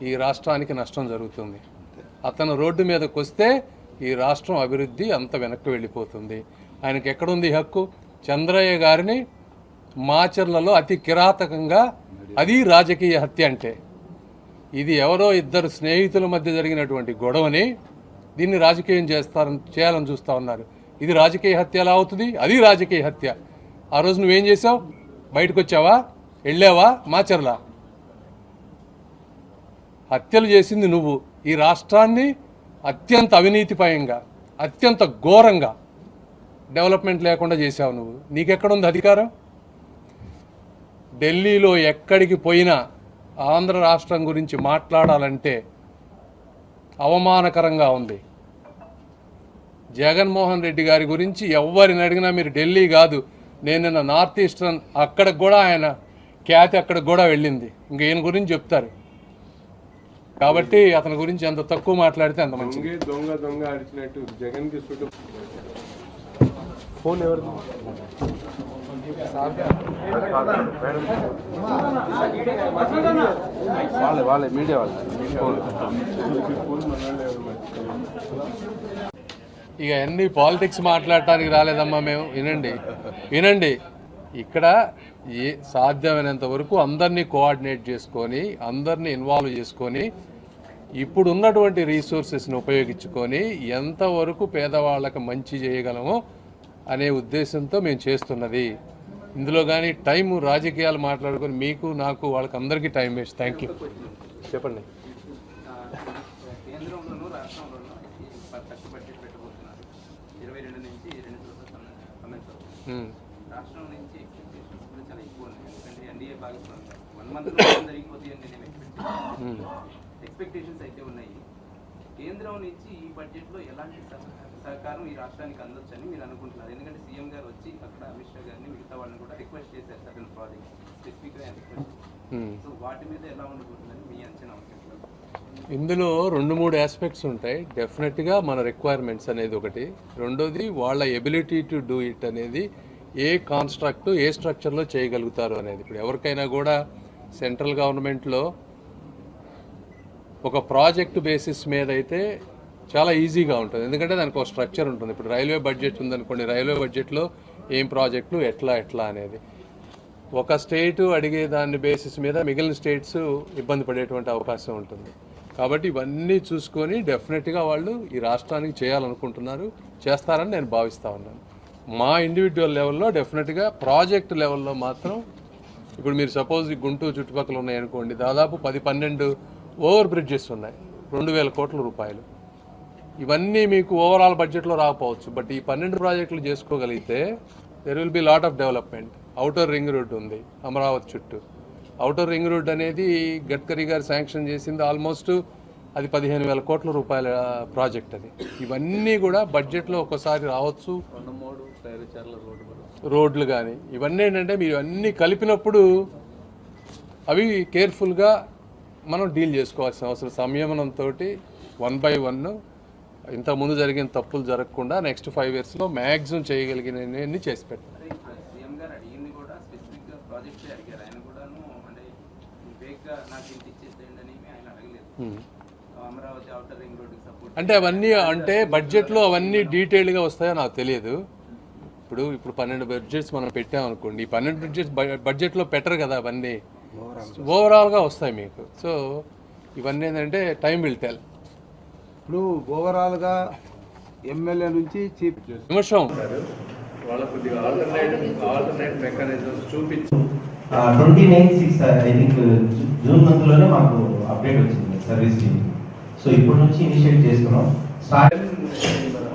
ఈ రాష్ట్రానికి నష్టం జరుగుతుంది. అతను రోడ్డు మీదకి వస్తే ఈ రాష్ట్రం అభివృద్ధి అంత వెనక్కి వెళ్ళిపోతుంది. ఆయనకి ఎక్కడుంది హక్కు? చంద్రయ్య గారిని మాచర్లలో అతి కిరాతకంగా, అది రాజకీయ హత్య అంటే, ఇది ఎవరో ఇద్దరు స్నేహితుల మధ్య జరిగినటువంటి గొడవని దీన్ని రాజకీయం చేయాలని చూస్తూ ఉన్నారు. ఇది రాజకీయ హత్య ఎలా అవుతుంది? అది రాజకీయ హత్య. ఆ రోజు నువ్వేం చేసావు? బయటకు వచ్చావా? వెళ్ళావా మాచర్ల? హత్యలు చేసింది నువ్వు. ఈ రాష్ట్రాన్ని అత్యంత అవినీతిపయంగా, అత్యంత ఘోరంగా డెవలప్మెంట్ లేకుండా చేశావు నువ్వు. నీకెక్కడుంది అధికారం? ఢిల్లీలో ఎక్కడికి పోయినా ఆంధ్ర రాష్ట్రం గురించి మాట్లాడాలంటే అవమానకరంగా ఉంది. జగన్మోహన్ రెడ్డి గారి గురించి ఎవరిని అడిగినా మీరు ఢిల్లీ కాదు, నేను నిన్న నార్త్ ఈస్టర్న్ అక్కడికి కూడా ఆయన ఖ్యాతి అక్కడికి కూడా వెళ్ళింది. ఇంక ఈయన గురించి చెప్తారు. కాబట్టి అతని గురించి ఎంత తక్కువ మాట్లాడితే అంత మంచిది. దొంగ దొంగ అడిచినట్టు జగన్ కి ఫోన్ ఎవరిది? వాళ్ళే మీడియా వాళ్ళు. ఇక అన్ని పాలిటిక్స్ మాట్లాడటానికి రాలేదమ్మా మేము. వినండి, ఇక్కడ సాధ్యమైనంత వరకు అందరినీ కోఆర్డినేట్ చేసుకొని, అందరినీ ఇన్వాల్వ్ చేసుకొని, ఇప్పుడు ఉన్నటువంటి రీసోర్సెస్ని ఉపయోగించుకొని ఎంతవరకు పేదవాళ్ళకి మంచి చేయగలమో అనే ఉద్దేశంతో మేము చేస్తున్నది. ఇందులో కానీ టైము రాజకీయాలు మాట్లాడుకొని మీకు నాకు వాళ్ళకి అందరికీ టైం వేస్ట్. Thank you. చెప్పండి. రాష్ట్రం నుంచి చాలా ఎక్కువ ఉన్నాయి. ఎందుకంటే ఎన్డీఏ భాగస్వామ్యం 1 month జరిగిపోతాయి అని నేను ఎక్స్పెక్టేషన్స్ అయితే ఉన్నాయి. కేంద్రం నుంచి ఈ బడ్జెట్లో ఎలాంటి సహకారం ఈ రాష్ట్రానికి అందొచ్చని మీరు అనుకుంటున్నారు? ఎందుకంటే సీఎం గారు వచ్చి అక్కడ అమిత్ షా గారిని మిగతా వాళ్ళని కూడా రిక్వెస్ట్ చేశారు సర్టన్ ప్రాజెక్ట్స్ స్పెసిఫిక్గా రిక్వెస్ట్. సో వాటి మీద ఎలా ఉండబోతుందని మీ అంచనా? ఇందులో 2-3 ఆస్పెక్ట్స్ ఉంటాయి. డెఫినెట్గా మన రిక్వైర్మెంట్స్ అనేది ఒకటి, రెండోది వాళ్ళ ఎబిలిటీ టు డూ ఇట్ అనేది, ఏ కాన్స్ట్రక్ట్ ఏ స్ట్రక్చర్లో చేయగలుగుతారు అనేది. ఇప్పుడు ఎవరికైనా కూడా సెంట్రల్ గవర్నమెంట్లో ఒక ప్రాజెక్ట్ బేసిస్ మీద అయితే చాలా ఈజీగా ఉంటుంది, ఎందుకంటే దానికి ఒక స్ట్రక్చర్ ఉంటుంది. ఇప్పుడు రైల్వే బడ్జెట్ ఉందనుకోండి, రైల్వే బడ్జెట్లో ఏం ప్రాజెక్టులు ఎట్లా అనేది ఒక స్టేటు అడిగే దాని బేసిస్ మీద మిగిలిన స్టేట్స్ ఇబ్బంది పడేటువంటి అవకాశం ఉంటుంది. కాబట్టి ఇవన్నీ చూసుకొని డెఫినెట్గా వాళ్ళు ఈ రాష్ట్రానికి చేయాలనుకుంటున్నారు, చేస్తారని నేను భావిస్తూ ఉన్నాను. మా ఇండివిజువల్ లెవెల్లో డెఫినెట్గా ప్రాజెక్ట్ లెవెల్లో మాత్రం ఇప్పుడు మీరు సపోజ్ గుంటూరు చుట్టుపక్కల ఉన్నాయనుకోండి, దాదాపు 10-12 ఓవర్ బ్రిడ్జెస్ ఉన్నాయి, 2000 కోట్ల రూపాయలు. ఇవన్నీ మీకు ఓవరాల్ బడ్జెట్లో రాకపోవచ్చు, బట్ ఈ 12 ప్రాజెక్టులు చేసుకోగలిగితే there will be lot of development. Outer ring road ఉంది అమరావతి చుట్టూ. ఔటర్ రింగ్ రోడ్ అనేది గడ్కరీ గారు శాంక్షన్ చేసింది, ఆల్మోస్ట్ అది 15,000 కోట్ల రూపాయల ప్రాజెక్ట్ అది. ఇవన్నీ కూడా బడ్జెట్లో ఒక్కసారి రావచ్చు. రోడ్లు కానీ ఇవన్నీ ఏంటంటే మీరు అన్నీ కలిపినప్పుడు అవి కేర్ఫుల్గా మనం డీల్ చేసుకోవాల్సిన అవసరం. సంయమనంతో 1 by 1 ఇంతకుముందు జరిగిన తప్పులు జరగకుండా నెక్స్ట్ 5 yearsలో మ్యాక్సిమం చేయగలిగినవన్నీ చేసి పెట్టాలి. అంటే అవన్నీ అంటే బడ్జెట్లో అవన్నీ డీటెయిల్గా వస్తాయో నాకు తెలియదు. ఇప్పుడు 12 బడ్జెట్స్ మనం పెట్టామనుకోండి, ఈ 12 బడ్జెట్స్ బడ్జెట్లో పెట్టరు కదా, అవన్నీ ఓవరాల్గా వస్తాయి మీకు. సో ఇవన్నీ ఏంటంటే టైం విల్ టెల్. ఇప్పుడు ఓవరాల్గా ఎమ్మెల్యే నుంచి చీఫ్ నిమిషం వాళ్ళ కొద్దిగా ఆల్టర్నేట్ మెకానిజమ్స్ చూపించి 29/6 ఐ థింక్ జూన్ మంత్లోనే మాకు అప్డేట్ వచ్చింది సర్వీస్ టీమ్. సో ఇప్పటి నుంచి ఇనిషియేట్ చేస్తున్నాం.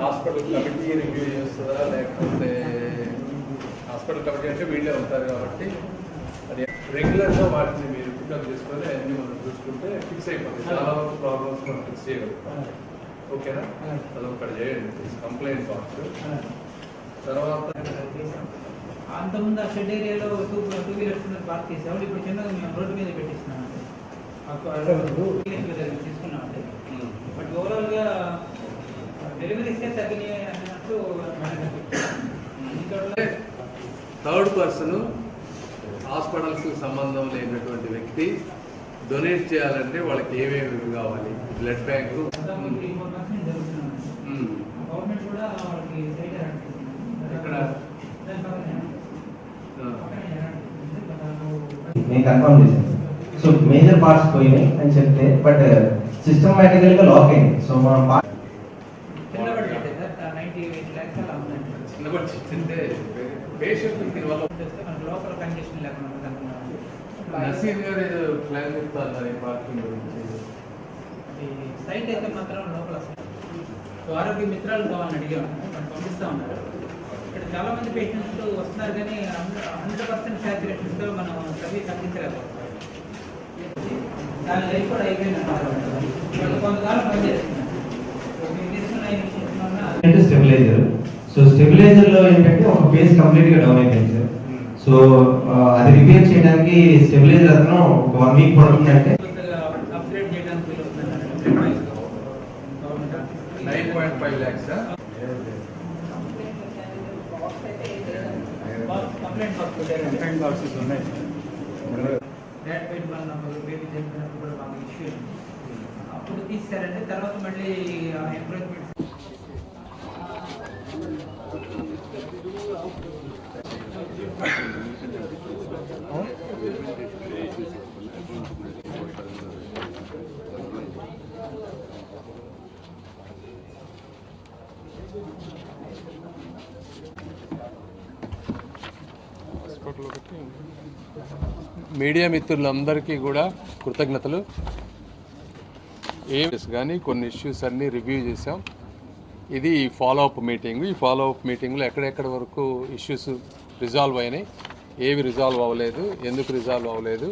హాస్పిటల్ కమిటీ రివ్యూ చేస్తుందా, లేకపోతే హాస్పిటల్ కమిటీ అంటే వీళ్ళే ఉంటారు కాబట్టి అది రెగ్యులర్గా వాటిని మీరు పికప్ చేసుకొని అన్ని మనం చూసుకుంటే ఫిక్స్ అయిపోతుంది. చాలా వరకు ప్రాబ్లమ్స్ మనం ఫిక్స్ చేయగలుగుతాం. ఓకేనా? అదొకటి చేయండి, కంప్లైంట్ బాక్స్. తర్వాత అంతకుముందు ఆ షెడ్ ఏరియాలో 2 wheelers పార్క్ చేసాము, ఇప్పుడు చిన్నగా మేము రోడ్డు మీద పెట్టిస్తున్నామండి. తీసుకున్నామండి. బట్ ఓవరాల్గా డెలివరీసే తగ్గినాయి అన్నట్టు. థర్డ్ పర్సన్ హాస్పిటల్స్కి సంబంధం లేనటువంటి వ్యక్తి డొనేట్ చేయాలంటే వాళ్ళకి ఏమేమి కావాలి, బ్లడ్ బ్యాంకు. దాదాపు 3-4% జరుగుతున్నాయి. గవర్నమెంట్ కూడా వాళ్ళకి సైట్ అలాట్ చేసింది. ఇక్కడ దాని పక్కనే అలాట్ చేసింది. నేను కన్ఫర్మ్ చేశాను. సో మేజర్ పార్ట్స్ పోయినాయి అని చెప్తే, బట్ సిస్టమేటికల్ గా లాక్ అయింది. సో మనం చిన్న బడ్జెట్ సార్ 98 lakhs అలా ఉందండి. చిన్న బడ్జెట్ అంటే పేషెంట్ దీనివల్ల చేస్తే మనకు లోపల కండిషన్ లేకుండా ఉంటుంది. నసీర్ గారు ఏదో ప్లాన్ చెప్తారు పార్కింగ్ గురించి. అది సైట్ అయితే మాత్రం లోపల ఆరోగ్య మిత్రాలు కావాలని అడిగాము, మనం పంపిస్తా ఉన్నారు. ఇక్కడ చాలా మంది పేషెంట్స్ వస్తున్నారు కానీ 100% సాచురేషన్తో మనం సర్వీస్ అందించలేకపోతున్నాం. దాని లైఫ్ కూడా అయిపోయిందంటారు. వాళ్ళు కొంతకాలం పనిచేస్తున్నారు. మేము తీసుకున్న ఇనిషియేటివ్ వల్ల స్టెబిలైజర్. సో స్టెబిలైజర్ లో ఏంటంటే ఒక ఫేజ్ కంప్లీట్ గా డౌన్ అయిపోయింది సార్. సో అది రిపేర్ చేయడానికి స్టెబిలైజర్ అతను ఒక 1 వీక్ పడుతుందంటే అప్గ్రేడ్ చేయడానికి వీలు అవుతుందండి. 9.5 lakhs. కంప్లైంట్ బాక్సెస్ ఉన్నాయి. డాట్ వెయిట్ వల్ల బేబీ చనిపోయినప్పుడు కూడా మాకు ఇష్యూ అప్పుడు తీసారంటే తర్వాత మళ్ళీ ఎంప్లాయ్మెంట్ మీడియా మిత్రులందరికీ కూడా కృతజ్ఞతలు. కానీ కొన్ని ఇష్యూస్ అన్నీ రివ్యూ చేసాం. ఇది ఫాలోఅప్ మీటింగ్. ఈ ఫాలోఅప్ మీటింగ్లో ఎక్కడెక్కడ వరకు ఇష్యూస్ రిజాల్వ్ అయినాయి, ఏవి రిజాల్వ్ అవ్వలేదు, ఎందుకు రిజాల్వ్ అవ్వలేదు,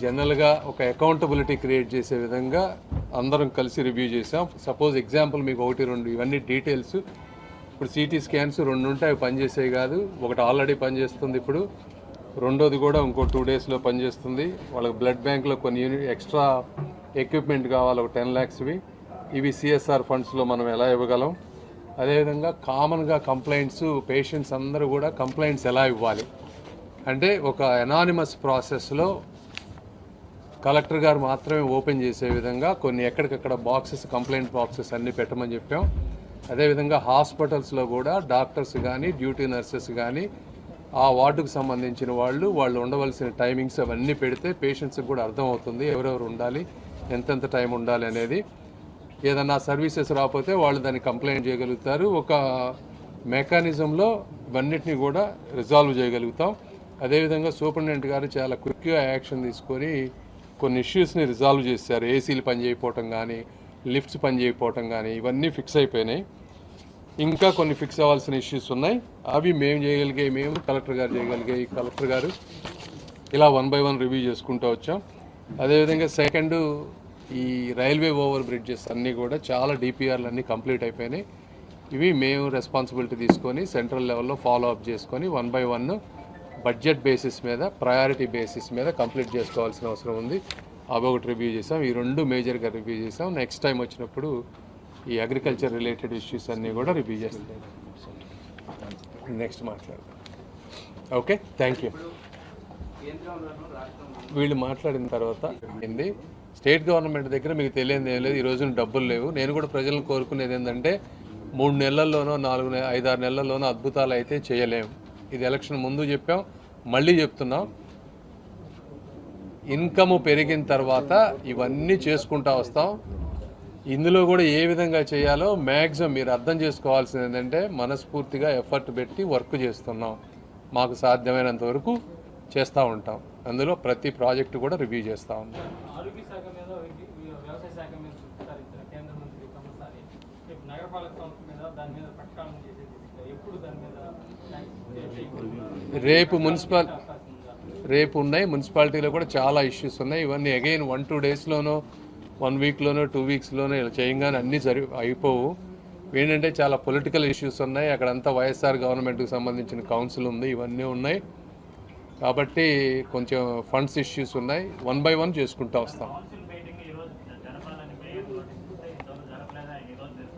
జనరల్గా ఒక అకౌంటబిలిటీ క్రియేట్ చేసే విధంగా అందరం కలిసి రివ్యూ చేసాం. సపోజ్ ఎగ్జాంపుల్ మీకు 1-2 ఇవన్నీ డీటెయిల్స్. ఇప్పుడు సిటీ స్కాన్స్ 2 ఉంటాయి, అవి పనిచేసేవి కాదు. ఒకటి ఆల్రెడీ పనిచేస్తుంది, ఇప్పుడు రెండోది కూడా ఇంకో 2 daysలో పనిచేస్తుంది. వాళ్ళకి బ్లడ్ బ్యాంక్లో కొన్ని ఎక్స్ట్రా ఎక్విప్మెంట్ కావాలి, ఒక 10 lakhsవి. ఇవి సిఎస్ఆర్ ఫండ్స్లో మనం ఎలా ఇవ్వగలం. అదేవిధంగా కామన్గా కంప్లైంట్స్, పేషెంట్స్ అందరూ కూడా కంప్లైంట్స్ ఎలా ఇవ్వాలి అంటే ఒక ఎనానిమస్ ప్రాసెస్లో కలెక్టర్ గారు మాత్రమే ఓపెన్ చేసే విధంగా కొన్ని ఎక్కడికక్కడ బాక్సెస్, కంప్లైంట్ బాక్సెస్ అన్నీ పెట్టమని చెప్పాం. అదేవిధంగా హాస్పిటల్స్లో కూడా డాక్టర్స్ కానీ, డ్యూటీ నర్సెస్ కానీ, ఆ వార్డుకు సంబంధించిన వాళ్ళు ఉండవలసిన టైమింగ్స్ అవన్నీ పెడితే పేషెంట్స్కి కూడా అర్థమవుతుంది ఎవరెవరు ఉండాలి, ఎంతెంత టైం ఉండాలి అనేది. ఏదన్నా సర్వీసెస్ రాకపోతే వాళ్ళు దాన్ని కంప్లైంట్ చేయగలుగుతారు. ఒక మెకానిజంలో ఇవన్నిటిని కూడా రిజాల్వ్ చేయగలుగుతాం. అదేవిధంగా సూపరింటెండెంట్ గారు చాలా క్విక్గా యాక్షన్ తీసుకొని కొన్ని ఇష్యూస్ని రిజాల్వ్ చేశారు. ఏసీలు పనిచేయకపోవటం కానీ, లిఫ్ట్స్ పనిచేయకపోవటం కానీ ఇవన్నీ ఫిక్స్ అయిపోయినాయి. ఇంకా కొన్ని ఫిక్స్ అవ్వాల్సిన ఇష్యూస్ ఉన్నాయి. అవి మేము చేయగలిగే, మేము కలెక్టర్ గారు చేయగలిగే, కలెక్టర్ గారు ఇలా 1 by 1 రివ్యూ చేసుకుంటూ వచ్చాం. అదేవిధంగా సెకండ్, ఈ రైల్వే ఓవర్ బ్రిడ్జెస్ అన్నీ కూడా చాలా డిపిఆర్లు అన్నీ కంప్లీట్ అయిపోయినాయి. ఇవి మేము రెస్పాన్సిబిలిటీ తీసుకొని సెంట్రల్ లెవెల్లో ఫాలో అప్ చేసుకొని 1 by 1 బడ్జెట్ బేసిస్ మీద, ప్రయారిటీ బేసిస్ మీద కంప్లీట్ చేసుకోవాల్సిన అవసరం ఉంది. అవి ఒకటి రివ్యూ చేసాం. ఈ 2 మేజర్గా రివ్యూ చేసాం. నెక్స్ట్ టైం వచ్చినప్పుడు ఈ అగ్రికల్చర్ రిలేటెడ్ ఇష్యూస్ అన్నీ కూడా రివ్యూ చేస్తాం. నెక్స్ట్ మాట్లాడదాం. Okay, thank you. కేంద్రంలోనూ రాష్ట్రంలో వీళ్ళు మాట్లాడిన తర్వాత ఏంది, స్టేట్ గవర్నమెంట్ దగ్గర మీకు తెలియదు ఏం లేదు, ఈ రోజున డబ్బులు లేవు. నేను కూడా ప్రజలను కోరుకునేది ఏంటంటే 3 నెలల్లోనో 5-6 నెలల్లోనో అద్భుతాలు అయితే చేయలేము. ఇది ఎలక్షన్ ముందు చెప్పాం, మళ్ళీ చెప్తున్నాం. ఇన్కమ్ పెరిగిన తర్వాత ఇవన్నీ చేసుకుంటూ వస్తాం. ఇందులో కూడా ఏ విధంగా చేయాలో మ్యాక్సిమం మీరు అర్థం చేసుకోవాల్సింది ఏంటంటే మనస్ఫూర్తిగా ఎఫర్ట్ పెట్టి వర్క్ చేస్తున్నాం. మాకు సాధ్యమైనంత వరకు చేస్తూ ఉంటాం. అందులో ప్రతి ప్రాజెక్టు కూడా రివ్యూ చేస్తూ ఉంటాం. ఆరోగ్య శాఖ మీద, వ్యవసాయ శాఖ మీద ఇద్దరు కేంద్ర మంత్రి కమసారి రేపు నగరపాలక సంస్థ మీద దాని మీద ప్రక్షాళన చేసేది ఎప్పుడు దాని మీద రేపు ఉన్నాయి. మున్సిపాలిటీలో కూడా చాలా ఇష్యూస్ ఉన్నాయి. ఇవన్నీ అగైన్ 1-2 daysలోనో 1 weekలోనో 2 weeksలోనో ఇలా చేయగానే అన్నీ అయిపోవు. ఏంటంటే చాలా పొలిటికల్ ఇష్యూస్ ఉన్నాయి. అక్కడంతా వైఎస్ఆర్ గవర్నమెంట్కి సంబంధించిన కౌన్సిల్ ఉంది, ఇవన్నీ ఉన్నాయి. కాబట్టి కొంచెం ఫండ్స్ ఇష్యూస్ ఉన్నాయి. 1 by 1 చేసుకుంటూ వస్తాం.